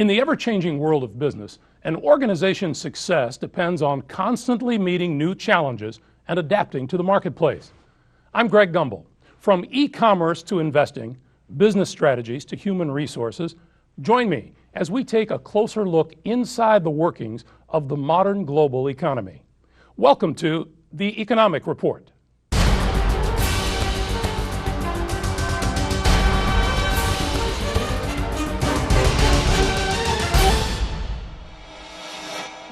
In the ever-changing world of business, an organization's success depends on constantly meeting new challenges and adapting to the marketplace. I'm Greg Gumbel. From e-commerce to investing, business strategies to human resources, join me as we take a closer look inside the workings of the modern global economy. Welcome to the Economic Report.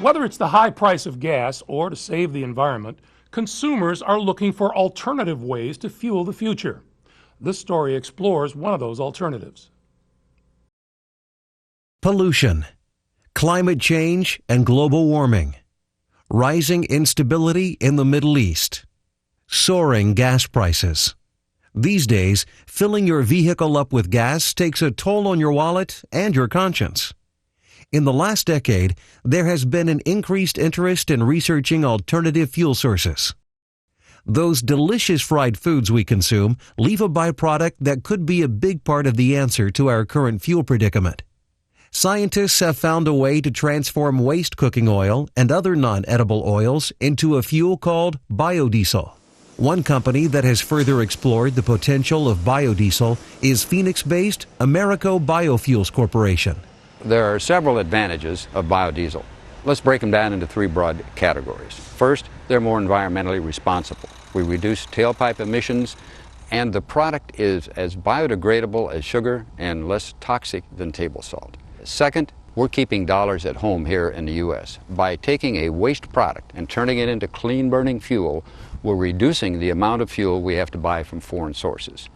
Whether it's the high price of gas or to save the environment, consumers are looking for alternative ways to fuel the future. This story explores one of those alternatives. Pollution, climate change, and global warming. Rising instability in the Middle East. Soaring gas prices. These days, filling your vehicle up with gas takes a toll on your wallet and your conscience. In the last decade, there has been an increased interest in researching alternative fuel sources. Those delicious fried foods we consume leave a byproduct that could be a big part of the answer to our current fuel predicament. Scientists have found a way to transform waste cooking oil and other non-edible oils into a fuel called biodiesel. One company that has further explored the potential of biodiesel is Phoenix-based Amereco Biofuels Corporation. There are several advantages of biodiesel. Let's break them down into three broad categories. First, they're more environmentally responsible. We reduce tailpipe emissions, and the product is as biodegradable as sugar and less toxic than table salt. Second, we're keeping dollars at home here in the U.S. By taking a waste product and turning it into clean-burning fuel, we're reducing the amount of fuel we have to buy from foreign sources.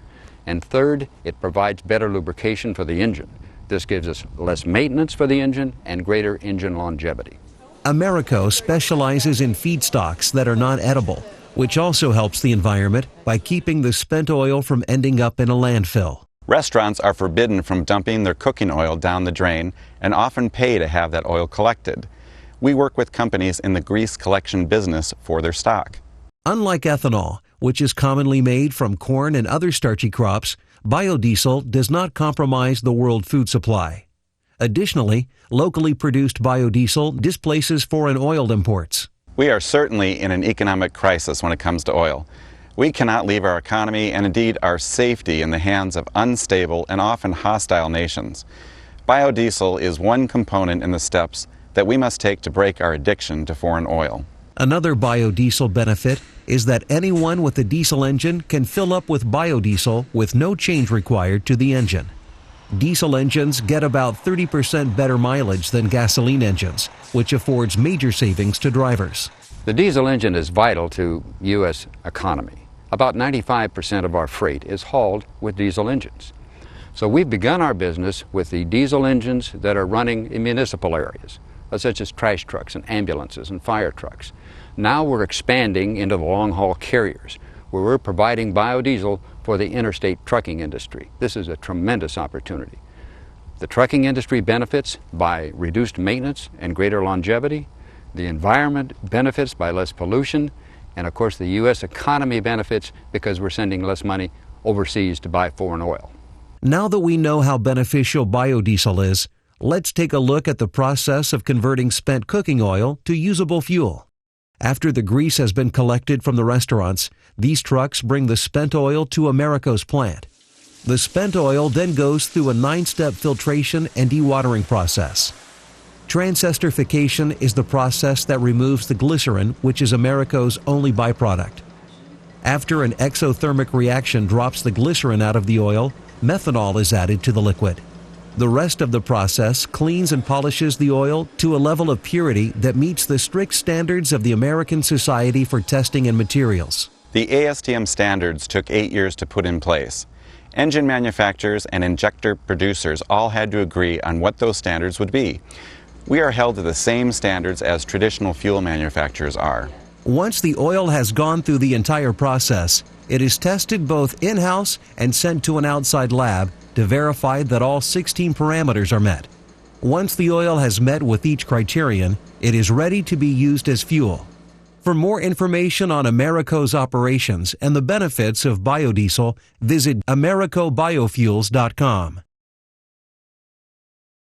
And third, it provides better lubrication for the engine. This gives us less maintenance for the engine and greater engine longevity. Amereco specializes in feedstocks that are non-edible, which also helps the environment by keeping the spent oil from ending up in a landfill. Restaurants are forbidden from dumping their cooking oil down the drain and often pay to have that oil collected. We work with companies in the grease collection business for their stock. Unlike ethanol, which is commonly made from corn and other starchy crops, biodiesel does not compromise the world food supply. Additionally, locally produced biodiesel displaces foreign oil imports. We are certainly in an economic crisis when it comes to oil. We cannot leave our economy and indeed our safety in the hands of unstable and often hostile nations. Biodiesel is one component in the steps that we must take to break our addiction to foreign oil. Another biodiesel benefit is that anyone with a diesel engine can fill up with biodiesel with no change required to the engine. Diesel engines get about 30% better mileage than gasoline engines, which affords major savings to drivers. The diesel engine is vital to U.S. economy. About 95% of our freight is hauled with diesel engines. So we've begun our business with the diesel engines that are running in municipal areas, such as trash trucks and ambulances and fire trucks. Now we're expanding into the long-haul carriers, where we're providing biodiesel for the interstate trucking industry. This is a tremendous opportunity. The trucking industry benefits by reduced maintenance and greater longevity. The environment benefits by less pollution. And of course, the U.S. economy benefits because we're sending less money overseas to buy foreign oil. Now that we know how beneficial biodiesel is, let's take a look at the process of converting spent cooking oil to usable fuel. After the grease has been collected from the restaurants, these trucks bring the spent oil to Amereco's plant. The spent oil then goes through a 9-step filtration and dewatering process. Transesterification is the process that removes the glycerin, which is Amereco's only byproduct. After an exothermic reaction drops the glycerin out of the oil, methanol is added to the liquid. The rest of the process cleans and polishes the oil to a level of purity that meets the strict standards of the American Society for Testing and Materials. The ASTM standards took 8 years to put in place. Engine manufacturers and injector producers all had to agree on what those standards would be. We are held to the same standards as traditional fuel manufacturers are. Once the oil has gone through the entire process, it is tested both in-house and sent to an outside lab to verify that all 16 parameters are met. Once the oil has met with each criterion, it is ready to be used as fuel. For more information on Amereco's operations and the benefits of biodiesel, visit AmerecoBiofuels.com.